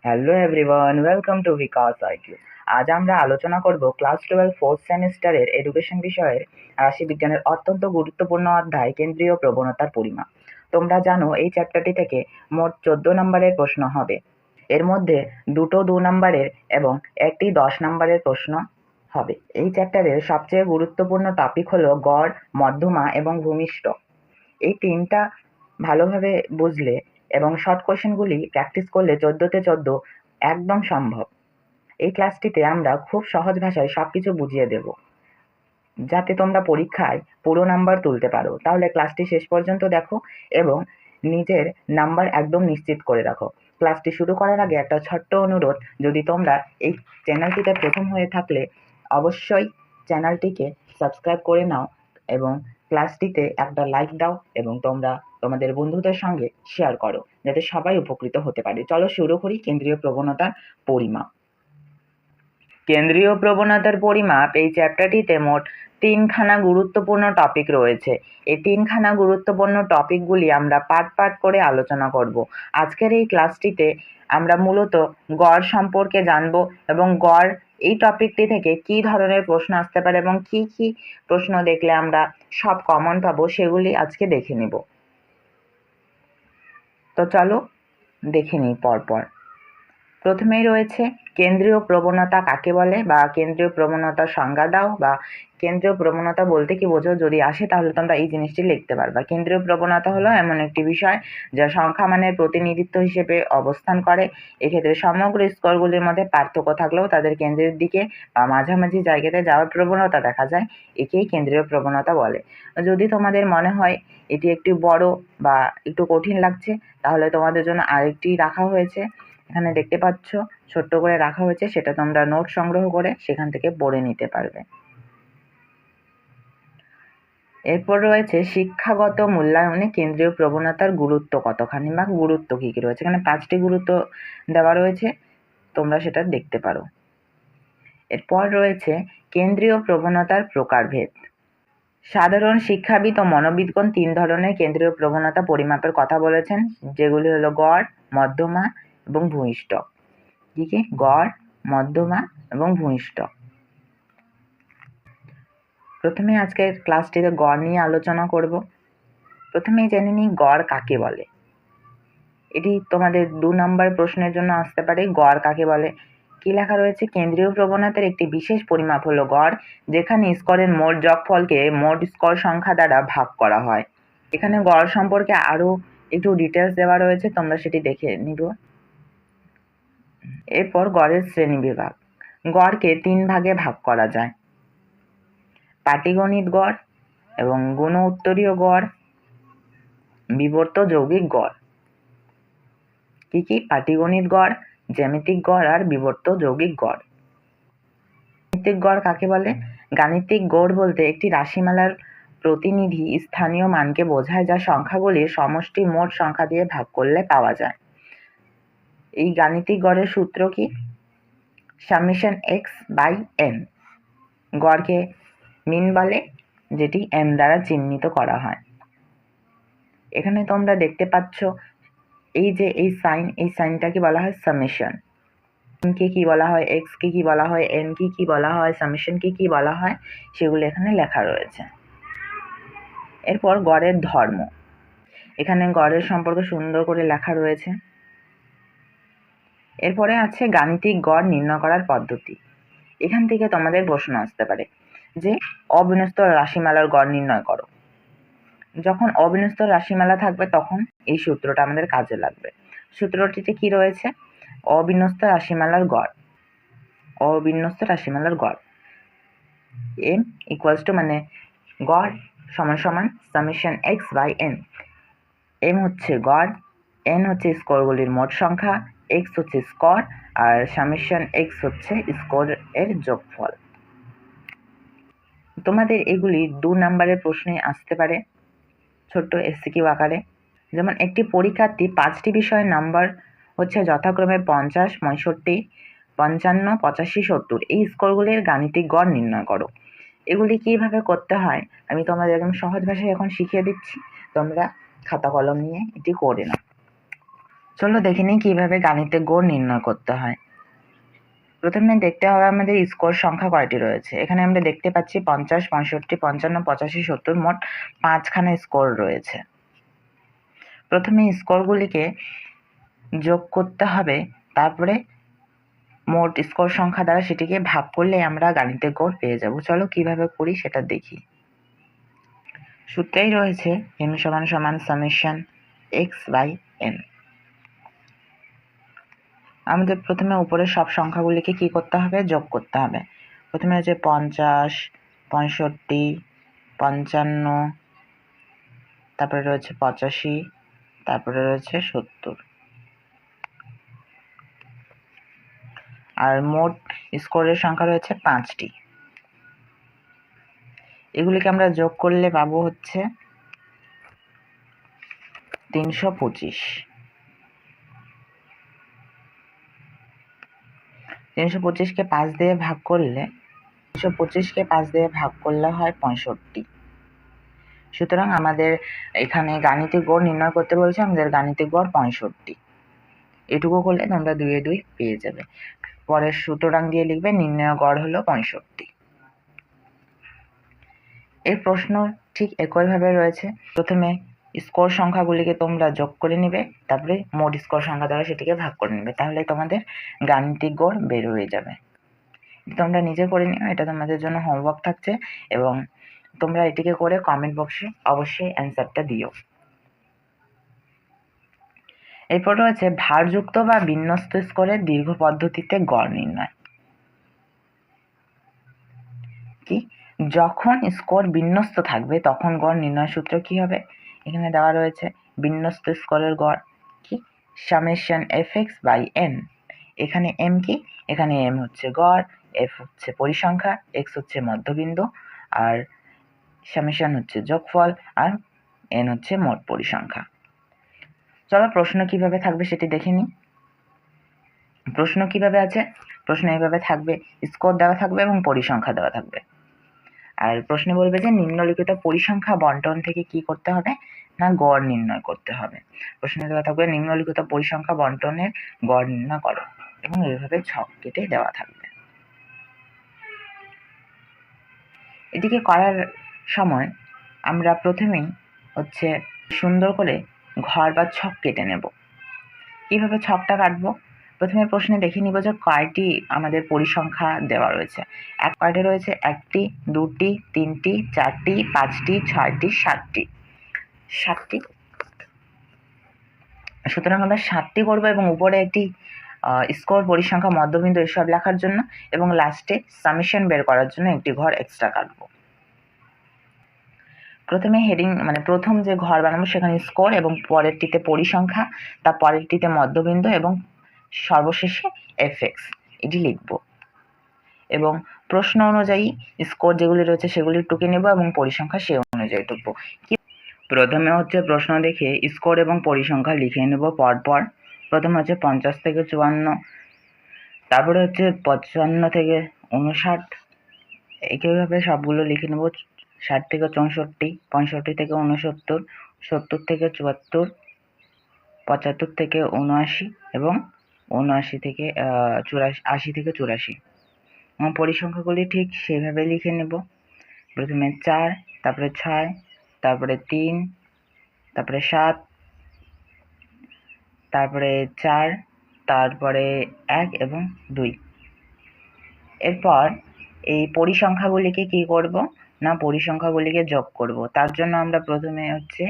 Hello everyone, welcome to Bikash IQ. আজ আমরা আলোচনা করব ক্লাস 12 ফোর্থ সেমিস্টারের এডুকেশন বিষয়ের রাশিবিজ্ঞানের অত্যন্ত গুরুত্বপূর্ণ অধ্যায় কেন্দ্রীয় প্রবণতার পরিমাপ। তোমরা জানো এই চ্যাপ্টারটি থেকে মোট 14 নম্বরের প্রশ্ন হবে। এর মধ্যে দুটো 2 নম্বরের এবং একটি 10 নম্বরের প্রশ্ন হবে। এই চ্যাপ্টারের সবচেয়ে গুরুত্বপূর্ণ টপিক হলো গড়, মধ্যমা এবং ভূমিষ্ঠ। এই তিনটা ভালোভাবে বুঝলে এবং শর্ট কোয়েশ্চেনগুলি প্র্যাকটিস করলে 14তে 14 একদম সম্ভব। এই ক্লাসটিতে আমরা খুব সহজ ভাষায় সবকিছু বুঝিয়ে দেব, যাতে তোমরা পরীক্ষায় পুরো নাম্বার তুলতে পারো। তাহলে ক্লাসটি শেষ পর্যন্ত দেখো এবং নিজের নাম্বার একদম নিশ্চিত করে রাখো। ক্লাসটি শুরু করার আগে একটা ছোট্ট অনুরোধ, যদি তোমরা এই চ্যানেলটিতে প্রথম হয়ে থাকলে অবশ্যই চ্যানেলটিকে সাবস্ক্রাইব করে নাও এবং ক্লাসটিতে একটা লাইক দাও এবং তোমরা তোমাদের বন্ধুদের সঙ্গে শেয়ার করো, যাতে সবাই উপকৃত হতে পারে। চলো শুরু করি কেন্দ্রীয় প্রবণতার পরিমাপ। কেন্দ্রীয় প্রবণতার পরিমাপ এই চ্যাপ্টারটিতে মোট 3খানা গুরুত্বপূর্ণ টপিক রয়েছে। এই 3খানা গুরুত্বপূর্ণ টপিকগুলি আমরা পার্ট করে আলোচনা করব। আজকের এই ক্লাসটিতে আমরা মূলত গড় সম্পর্কে জানব এবং গড় এই টপিকটি থেকে কী ধরনের প্রশ্ন আসতে পারে এবং কী কী প্রশ্ন দেখলে আমরা সব কমন পাবো সেগুলি আজকে দেখে নেব। তো চলো দেখে নিই পরপর। প্রথমেই রয়েছে কেন্দ্রীয় প্রবণতা কাকে বলে, বা কেন্দ্রীয় প্রবণতার সংজ্ঞা দাও, বা কেন্দ্রীয় প্রবণতা বলতে কি বোঝো, যদি আসে তাহলে তোমরা এই জিনিসটি লিখতে পারবা। কেন্দ্রীয় প্রবণতা হলো এমন একটি বিষয় যা সংখ্যা মানের প্রতিনিধিত্ব হিসেবে অবস্থান করে। এক্ষেত্রে সমগ্র স্কোরগুলির মধ্যে পার্থক্য থাকলেও তাদের কেন্দ্রের দিকে বা মাঝামাঝি জায়গাতে যাওয়ার প্রবণতা দেখা যায়। একেই কেন্দ্রীয় প্রবণতা বলে। যদি তোমাদের মনে হয় এটি একটু বড় বা একটু কঠিন লাগছে, তাহলে তোমাদের জন্য আরেকটি রাখা হয়েছে, এখানে দেখতে পাচ্ছ ছোট্ট করে রাখা হয়েছে, সেটা তোমরা নোট সংগ্রহ করে সেখান থেকে পড়ে নিতে পারবে। এরপর রয়েছে শিক্ষাগত মূল্যায়নে কেন্দ্রীয় প্রবণতার গুরুত্ব কতখানি বা গুরুত্ব কী কী রয়েছে। এখানে 5টি গুরুত্ব দেওয়া রয়েছে, তোমরা সেটা দেখতে পারো। এরপর রয়েছে কেন্দ্রীয় প্রবণতার প্রকারভেদ। সাধারণ শিক্ষাবিদ ও মনোবিদগণ 3 ধরনের কেন্দ্রীয় প্রবণতা পরিমাপের কথা বলেছেন, যেগুলি হলো গড়, মধ্যমা এবং ভূমিষ্ঠ। কি কি? গড়, মধ্যমা এবং ভূমিষ্ঠ। প্রথমে আজকের ক্লাসটিতে গড় নিয়ে আলোচনা করব। প্রথমেই জেনে নিই গড় কাকে বলে। এটি তোমাদের 2 নম্বর প্রশ্নের জন্য আসতে পারে। গড় কাকে বলে? কি লেখা রয়েছে? কেন্দ্রীয় প্রবণতার একটি বিশেষ পরিমাপ হলো গড়, যেখানে স্কোরের মোট যোগফলকে মোট স্কোর সংখ্যা দ্বারা ভাগ করা হয়। এখানে গড় সম্পর্কে আরো একটু ডিটেলস দেওয়া রয়েছে, তোমরা সেটি দেখে নিব। এরপর গড়ের শ্রেণীবিভাগ। গড়কে 3 ভাগে ভাগ করা যায়: পাটিগণিত গড় এবং গুণ উত্তরীয় গড়, বিবর্ত যৌগিক গড়। কি কি? পাটিগণিত গড়, জ্যামিতিক গড় আর বিবর্ত যৌগিক গড়। গাণিতিক গড় কাকে বলে? গাণিতিক গড় বলতে একটি রাশিমালার প্রতিনিধি স্থানীয় মানকে বোঝায়, যা সংখ্যাগুলির সমষ্টি মোট সংখ্যা দিয়ে ভাগ করলে পাওয়া যায়। এই গাণিতিক গড়ের সূত্র কি? Summation x/n। গড়কে মিন বলে, যেটি n দ্বারা চিহ্নিত করা হয়। এখানে তোমরা দেখতে পাচ্ছ এই যে এই সাইনটাকে বলা হয় সামেশন। কে কি বলা হয়, x কে কি বলা হয়, n কে কি বলা হয়, সামেশন কে কি বলা হয়, সেগুলো এখানে লেখা রয়েছে। এরপর গড়ের ধর্ম। এখানে গড়ের সম্পর্কে সুন্দর করে লেখা রয়েছে। এরপরে আছে গাণিতিক গড় নির্ণয় করার পদ্ধতি। এখান থেকে তোমাদের প্রশ্ন আসতে পারে যে অবিন্যস্ত রাশিমালার গড় নির্ণয় করো। যখন অবিন্যস্ত রাশিমালা থাকবে তখন এই সূত্রটা আমাদের কাজে লাগবে। সূত্রটিতে কি রয়েছে? অবিন্যস্ত রাশিমালার গড়। অবিন্যস্ত রাশিমালার গড় m ইকুয়ালস টু, মানে গড় সমান সমান সামেশন x/n। m হচ্ছে গড়, n হচ্ছে স্কোরগুলির মোট সংখ্যা, x হচ্ছে স্কোর আর সামেশন x হচ্ছে স্কোর এর যোগফল। তোমাদের এগুলি 2 নম্বরের প্রশ্নে আসতে পারে ছোট্ট এসসিকিউ আকারে। যেমন একটি পরীক্ষার্থী 5টি বিষয়ের নাম্বার হচ্ছে যথাক্রমে 50, 65, 55, 85, 70। এই স্কোরগুলির গাণিতিক গড় নির্ণয় করো। এগুলি কিভাবে করতে হয় আমি তোমাদের একদম সহজ ভাষায় এখন শিখিয়ে দিচ্ছি, তোমরা খাতা কলম নিয়ে এটি করে নাও। চলো দেখে নিই কিভাবে গাণিতিক গড় নির্ণয় করতে হয়। প্রথমে দেখতে হবে আমাদের স্কোর সংখ্যা কয়টি রয়েছে। এখানে আমরা দেখতে পাচ্ছি 50, 65, 55, 85, 70 মোট 5খানা স্কোর রয়েছে। প্রথমে স্কোরগুলিকে যোগ করতে হবে, তারপরে মোট স্কোর সংখ্যা দ্বারা সেটিকে ভাগ করলে আমরা গাণিতিক গড় পেয়ে যাব। চলো কিভাবে করি সেটা দেখি। সূত্রেই রয়েছে m = সামেশন x/n। আমাদের প্রথমে উপরের সব সংখ্যাগুলিকে কি করতে হবে? যোগ করতে হবে। প্রথমে হচ্ছে 50, 65, 55, তারপরে রয়েছে 85, তারপরে রয়েছে 70। আর মোট স্কোরের সংখ্যা রয়েছে 5টি। এগুলিকে আমরা যোগ করলে পাবো হচ্ছে 325। 325কে 5 দিয়ে ভাগ করলে 325কে 5 দিয়ে ভাগ করলে হয় 65। সুতরাং আমাদের এখানে গাণিতিক গড় নির্ণয় করতে বলছে, আমাদের গাণিতিক গড় 65। এটুকু করলে তোমরা 2 এ 2 পেয়ে যাবে। পরের সুতরাং দিয়ে লিখবে নির্ণয় গড় হলো 65। এই প্রশ্ন ঠিক একইভাবে রয়েছে। প্রথমে স্কোর সংখ্যাগুলিকে তোমরা যোগ করে নিবে, তারপরে মোট স্কোর সংখ্যা দ্বারা সেটিকে ভাগ করে নেবে, তাহলে তোমাদের গাণিতিক গড় বের হয়ে যাবে। তোমরা নিজে করে নিও, এটা তোমাদের জন্য হোমওয়ার্ক থাকছে, এবং তোমরা এটিকে করে কমেন্ট বক্সে অবশ্যই অ্যান্সারটা দিও। এরপর রয়েছে ভারযুক্ত বা বিন্যস্ত স্কোরের দীর্ঘ পদ্ধতিতে গড় নির্ণয়। কি? যখন স্কোর বিন্যস্ত থাকবে তখন গড় নির্ণয় সূত্র কি হবে? এখানে দেওয়া রয়েছে বিন্যস্ত স্কোরের গড় কি? Summation fx/n। এখানে m কি? এখানে m হচ্ছে গড়, f হচ্ছে পরিসংখ্যা, x হচ্ছে মধ্যবিন্দু, আর সামেশন হচ্ছে যোগফল, আর n হচ্ছে মোট পরিসংখ্যা। চলো প্রশ্ন কিভাবে থাকবে সেটি দেখে নিই। প্রশ্ন কিভাবে আছে? প্রশ্ন এইভাবে থাকবে, স্কোর দেওয়া থাকবে এবং পরিসংখ্যা দেওয়া থাকবে। আর প্রশ্নে বলবে যে নিম্নলিখিত পরিসংখ্যা বন্টন থেকে কি করতে হবে? না গড় নির্ণয় করতে হবে। প্রশ্নে দেওয়া থাকবে নিম্নলিখিত পরিসংখ্যা বন্টনের গড় নির্ণয় করো, এবং এইভাবে ছক কেটে দেওয়া থাকবে। এটিকে করার সময় আমরা প্রথমেই হচ্ছে সুন্দর করে ঘর বা ছক কেটে নেব। কিভাবে ছকটা কাটবো? প্রথমে প্রশ্নে দেখে নিব যে কয়টি আমাদের পরিসংখ্যা দেওয়া রয়েছে। এক কয়টি রয়েছে? 1টি, 2টি, 3টি, 4টি, 5টি, 6টি, 7টি। 7টি। সুতরাং আমরা 7টি করবো, এবং উপরে একটি স্কোর, পরিসংখ্যা, মধ্যবিন্দু এসব লেখার জন্য, এবং লাস্টে সামেশন বের করার জন্য একটি ঘর এক্সট্রা কাটবো। প্রথমে হেডিং মানে প্রথম যে ঘর বানাবো সেখানে স্কোর, এবং পরেরটিতে পরিসংখ্যা, তার পরেরটিতে মধ্যবিন্দু, এবং সর্বশেষে fx এটি লিখব, এবং প্রশ্ন অনুযায়ী স্কোর যেগুলি রয়েছে সেগুলি টুকে নেব, এবং পরিসংখ্যা সেই অনুযায়ী টুকবো। প্রথমে হচ্ছে প্রশ্ন দেখে স্কোর এবং পরিসংখ্যা লিখে নেব পরপর। প্রথমে হচ্ছে 50 থেকে 54, তারপরে হচ্ছে 55 থেকে 59, একইভাবে সবগুলো লিখে নেব। 60 থেকে 64, 65 থেকে 69, 70 থেকে 74, 75 থেকে 79, এবং 79 থেকে 84, 80 থেকে 84। পরিসংখ্যাগুলি ঠিক সেভাবে লিখে নেব। প্রথমে 4, তারপরে 6, তারপরে 3, তারপরে 7, তারপরে 4, তারপরে 1 এবং 2। এরপর এই পরিসংখ্যাগুলিকে কি করব? না পরিসংখ্যাগুলিকে যোগ করব। তার জন্য আমরা প্রথমে হচ্ছে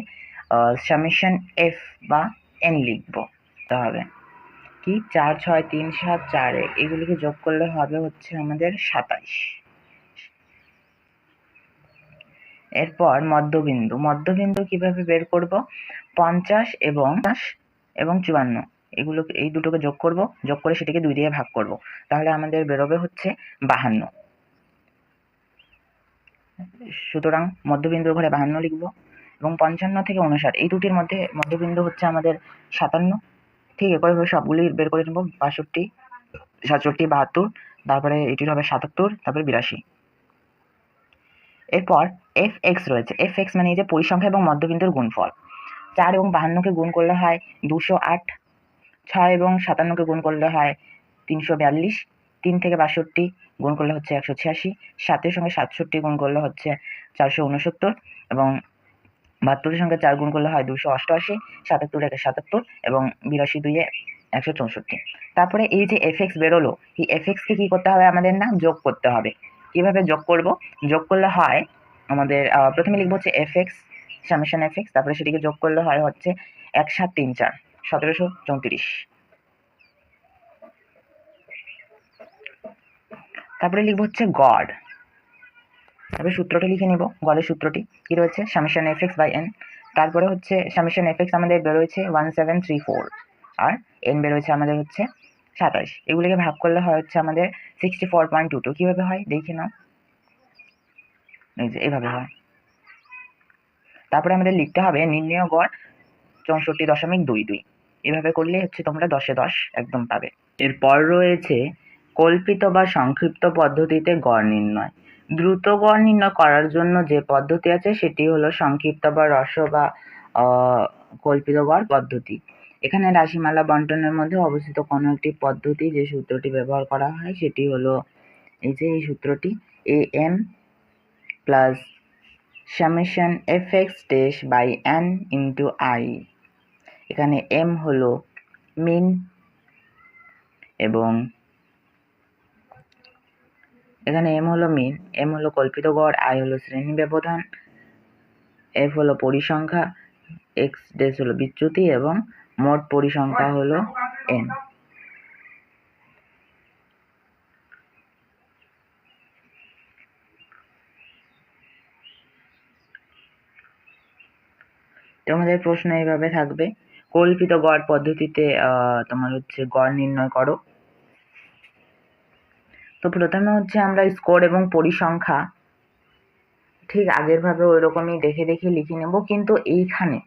সামেশন f বা n লিখব। হবে কি? 4, 6, 3, 7, 4, 1 এগুলিকে যোগ করলে হবে হচ্ছে আমাদের 27। এরপর মধ্যবিন্দু কিভাবে বের করব? 50 এবং 54 এগুলোকে, এই দুটোকে যোগ করব, যোগ করে সেটিকে 2 দিয়ে ভাগ করব, তাহলে আমাদের বেরোবে হচ্ছে 52। সুতরাং মধ্যবিন্দুর ঘরে 52 লিখব, এবং 55 থেকে 59 এই দুটির মধ্যে মধ্যবিন্দু হচ্ছে আমাদের 57। ঠিক একইভাবে সবগুলি বের করে নেব। 62, 67, 72, তারপরে এটির হবে 77, তারপরে 82। এরপর fx রয়েছে। fx মানে এই যে পরিসংখ্যা এবং মধ্যবিন্দুর গুণফল। 4 এবং 52কে গুণ করলে হয় 208, 6 এবং 57কে গুণ করলে হয় 342, 3 থেকে 62 গুণ করলে হচ্ছে 186, 7-এর সঙ্গে 67 গুণ করলে হচ্ছে 469 এবং 72-এর সঙ্গে 4 গুণ করলে হয় 288, 77-এ 77 এবং 82-2-এ 164। তারপরে এই যে fx বেরোলো, এই fx-কে কি করতে হবে আমাদের না যোগ করতে হবে। কিভাবে যোগ করব? যোগ করলে হয় আমাদের প্রথমে লিখবো হচ্ছে fx সামেশন fx, তারপরে সেটিকে যোগ করলে হয় হচ্ছে 1734 1734। তারপরে লিখবো হচ্ছে গড়। তারপরে সূত্রটা লিখে নিব। গড়ের সূত্রটি কি রয়েছে? Summation fx by n। তারপরে হচ্ছে সামেশন fx আমাদের বেরোয়েছে 1734 আর n বেরোয়েছে আমাদের হচ্ছে 27। এগুলিকে ভাগ করলে হয় হচ্ছে আমাদের 64.22। কিভাবে হয় দেখে নাও, এই যে এভাবে হয়। তারপরে আমাদের লিখতে হবে নির্ণেয় গড় 64.22। এভাবে করলে হচ্ছে তোমরা 10-এ 10 একদম পাবে। এরপর রয়েছে কল্পিত বা সংক্ষিপ্ত পদ্ধতিতে গড় নির্ণয়। দ্রুত গড় নির্ণয় করার জন্য যে পদ্ধতি আছে সেটি হলো সংক্ষিপ্ত বা হ্রস্ব বা কল্পিত গড় পদ্ধতি। এখানে রাশিমালা বন্টনের মধ্যে অবস্থিত কোনো একটি পদ্ধতি যে সূত্রটি ব্যবহার করা হয় সেটি হলো এই যে এই সূত্রটি am plus summation fx dash by n into i। এখানে m হলো মিন এবং এখানে m হলো মিন, m হলো কল্পিত গড়, i হলো শ্রেণী ব্যবধান, f হলো পরিসংখ্যা, x ড্যাশ হলো বিচ্যুতি এবং মোট পরিসংখ্যা হলো n। তোমাদের প্রশ্ন এইভাবে থাকবে, কল্পিত গড় পদ্ধতিতে তোমার হচ্ছে গড় নির্ণয় করো। তো প্রথমে হচ্ছে আমরা স্কোর এবং পরিসংখ্যা ঠিক আগের ভাবে ওইরকমই দেখে দেখে লিখে নেব, কিন্তু এইখানে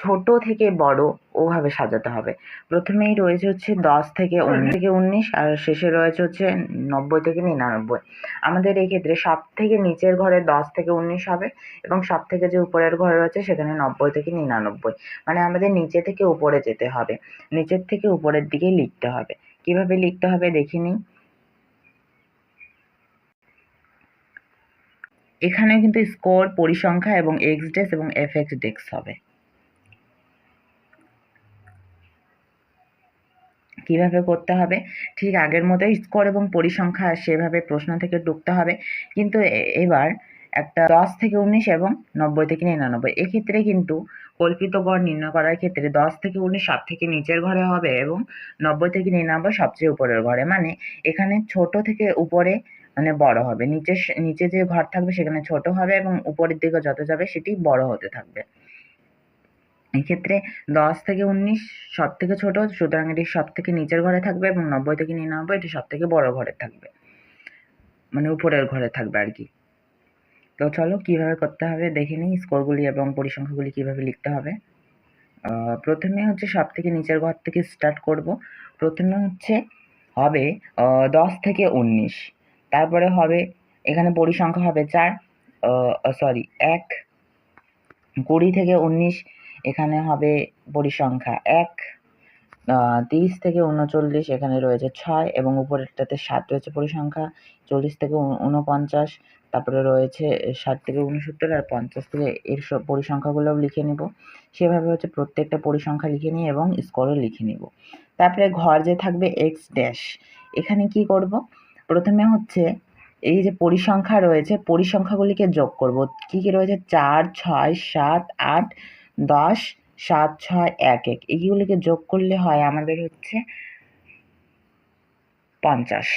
ছোট থেকে বড় ওভাবে সাজাতে হবে। প্রথমেই রয়েছে হচ্ছে 10 থেকে 19 আর শেষে রয়েছে হচ্ছে 90 থেকে 99। আমাদের এই ক্ষেত্রে সব থেকে নিচের ঘরে 10 থেকে 19 হবে এবং সব থেকে যে উপরের ঘরে রয়েছে সেখানে 90 থেকে 99। মানে আমাদের নিচে থেকে উপরে যেতে হবে, নিচের থেকে উপরের দিকে লিখতে হবে। কিভাবে লিখতে হবে দেখে নিই। এখানে কিন্তু স্কোর, পরিসংখ্যা এবং এক্স ডেক্স এবং fx ডেক্স হবে। কিভাবে করতে হবে? ঠিক আগের মতোই স্কোর এবং পরিসংখ্যা সেভাবে প্রশ্ন থেকে টুকতে হবে, কিন্তু এবার একটা 10 থেকে 19 এবং 90 থেকে 99। এক্ষেত্রে কিন্তু কল্পিত গড় নির্ণয় করার ক্ষেত্রে 10 থেকে 19 সব থেকে নিচের ঘরে হবে এবং 90 থেকে 99 সবচেয়ে উপরের ঘরে। মানে এখানে ছোট থেকে উপরে মানে বড় হবে, নিচে যে ঘর থাকবে সেখানে ছোট হবে এবং উপরের দিকে যত যাবে সেটি বড় হতে থাকবে। এক্ষেত্রে 10 থেকে 19 সব থেকে ছোট, সুতরাং এটি সব থেকে নিচের ঘরে থাকবে এবং 90 থেকে 99 এটি সব থেকে বড় ঘরে থাকবে, মানে উপরের ঘরে থাকবে আর কি। তো চলো কিভাবে করতে হবে দেখে নিই, স্কোরগুলি এবং পরিসংখ্যাগুলি কিভাবে লিখতে হবে। প্রথমে হচ্ছে সব থেকে নিচের ঘর থেকে স্টার্ট করব। প্রথমে হচ্ছে হবে 10 থেকে 19, তারপরে হবে এখানে পরিসংখ্যা হবে 4 1। 20 থেকে 19 এখানে হবে পরিসংখ্যা 1। 30 থেকে 39 এখানে রয়েছে 6 এবং উপরেরটাতে 7 রয়েছে পরিসংখ্যা। 40 থেকে 49, তারপরে রয়েছে 60 থেকে 69 আর 50 থেকে এর সব পরিসংখ্যাগুলোও লিখে নিব। সেভাবে হচ্ছে প্রত্যেকটা পরিসংখ্যা লিখে নিই এবং স্কোরও লিখে নিব। তারপরে ঘর যে থাকবে এক্স ড্যাশ, এখানে কি করব? প্রথমে হচ্ছে এই যে পরিসংখ্যা রয়েছে পরিসংখ্যাগুলিকে যোগ করব। কি কি রয়েছে? 4 6 7 8 10 7 6 1 1। এইগুলিকে যোগ করলে হয় আমাদের হচ্ছে 50।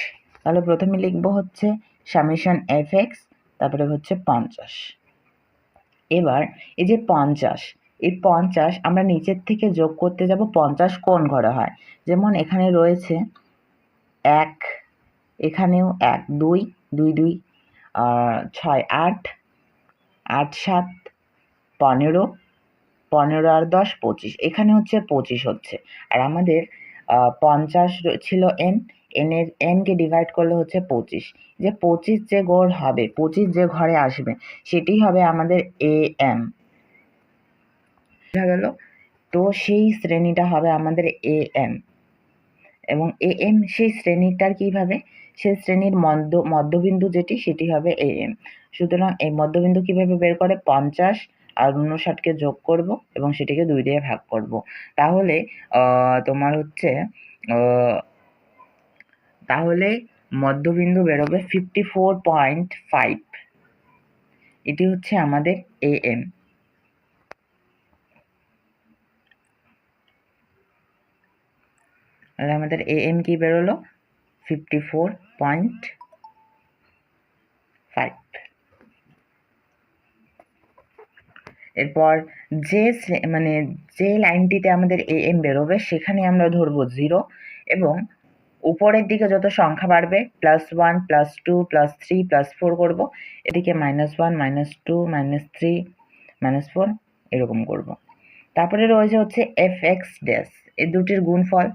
তাহলে প্রথমে লিখবো হচ্ছে সামেশন fx, তারপরে হচ্ছে 50। এবার এই যে 50, এই 50 আমরা নিচের থেকে যোগ করতে যাব 50 কোন ঘরে হয়। যেমন এখানে রয়েছে 1, এখানেও 1 2 2 2 6 8 8 7 15 15 আর 10 25। এখানে হচ্ছে 25 হচ্ছে, আর আমাদের 50 ছিল n, এর n কে ডিভাইড করলে হচ্ছে 25। যে 25 যে গড় হবে, 25 যে ঘরে আসবে সেটি হবে আমাদের am। বোঝা গেল? তো সেই শ্রেণীটা হবে আমাদের am। এবং AM সেই শ্রেণীটার কিভাবে, সেই শ্রেণীর মধ্যবিন্দু যেটি সেটি হবে AM। সুতরাং এই মধ্যবিন্দু কিভাবে বের করে, 50 আর 59কে যোগ করব এবং সেটিকে 2 দিয়ে ভাগ করব। তাহলে তোমার হচ্ছে তাহলে মধ্যবিন্দু বেরোবে 54.5। এটি হচ্ছে আমাদের AM। তাহলে আমাদের AM কি বেরোলো, 54.5। এরপর যে লাইনটিতে আমাদের AM বেরোবে সেখানে আমরা ধরবো 0 এবং উপরের দিকে যত সংখ্যা বাড়বে +1 +2 +3 +4 করব, এদিকে -1 -2 -3 -4 এরকম করব। তারপরে রয়েছে হচ্ছে fx ড্যাশ, এই দুটির গুণফল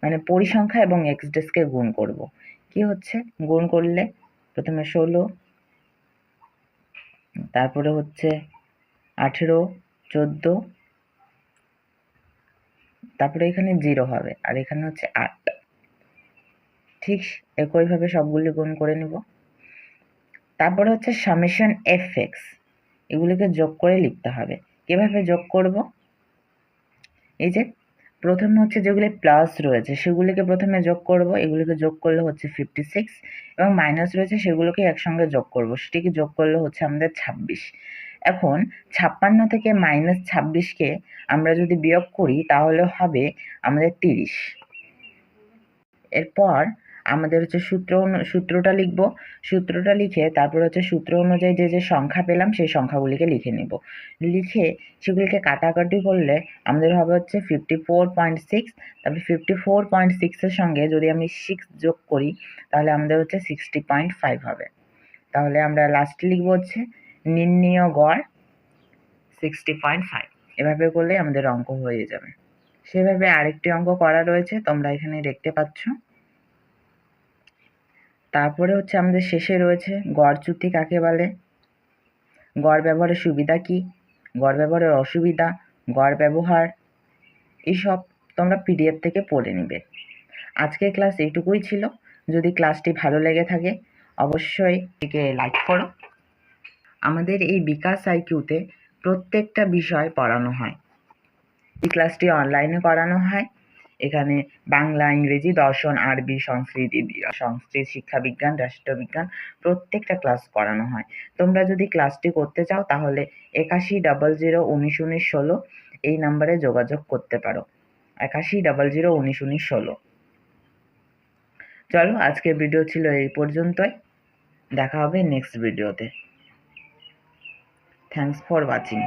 মানে পরিসংখ্যা এবং x ড্যাশকে গুণ করব। কি হচ্ছে, গুণ করলে প্রথমে 16, তারপরে হচ্ছে 18, 14, তারপরে এখানে 0 হবে আর এখানে হচ্ছে 8। ঠিক একইভাবে সবগুলি গুণ করে নেব। তারপরে হচ্ছে সামেশন fx, এগুলিকে যোগ করে লিখতে হবে। কিভাবে যোগ করব, এই যে প্রথমে হচ্ছে যেগুলি প্লাস রয়েছে সেগুলিকে প্রথমে যোগ করব, এগুলিকে যোগ করলে হচ্ছে 56 এবং মাইনাস রয়েছে সেগুলোকে একসঙ্গে যোগ করব, সেটিকে যোগ করলে হচ্ছে আমাদের 26। এখন 56 থেকে -26কে আমরা যদি বিয়োগ করি তাহলে হবে আমাদের 30। এরপর আমাদের হচ্ছে সূত্রটা লিখব, সূত্রটা লিখে তারপর হচ্ছে সূত্র অনুযায়ী যে সংখ্যা পেলাম সেই সংখ্যাগুলিকে লিখে নেব। লিখে সেগুলিকে কাটাকাটি করলে আমাদের হবে হচ্ছে 54.6। তারপরে 54.6-এর সঙ্গে যদি আমি 6 যোগ করি তাহলে আমাদের হচ্ছে 60.5 হবে। তাহলে আমরা লাস্টে লিখব হচ্ছে নির্ণেয় গড় 60.5। এভাবে করলে আমাদের অঙ্ক হয়ে যাবে। সেভাবে আরেকটি অঙ্ক করা রয়েছে, তোমরা এখানে দেখতে পাচ্ছ। তারপরে হচ্ছে আমাদের শেষে রয়েছে গড়চ্যুতি কাকে বলে, গড় ব্যবহারের সুবিধা কি, গড় ব্যবহারের অসুবিধা, গড় ব্যবহার, এইসব তোমরা PDF থেকে পড়ে নিবে। আজকের ক্লাস এইটুকুই ছিল। যদি ক্লাসটি ভালো লেগে থাকে অবশ্যই এটিকে লাইক করো। আমাদের এই বিকাশ IQ-তে প্রত্যেকটা বিষয় পড়ানো হয়। এই ক্লাসটি অনলাইনে করানো হয়। এখানে বাংলা, ইংরেজি, দর্শন, আরবি, সংস্কৃত, শিক্ষাবিজ্ঞান, রাষ্ট্রবিজ্ঞান প্রত্যেকটা ক্লাস করানো হয়। তোমরা যদি ক্লাসটি করতে চাও তাহলে 8100191916 এই নাম্বারে যোগাযোগ করতে পারো। 8100191916। চলো, আজকের ভিডিও ছিল এই পর্যন্তই। দেখা হবে নেক্সট ভিডিওতে। Thanks for watching.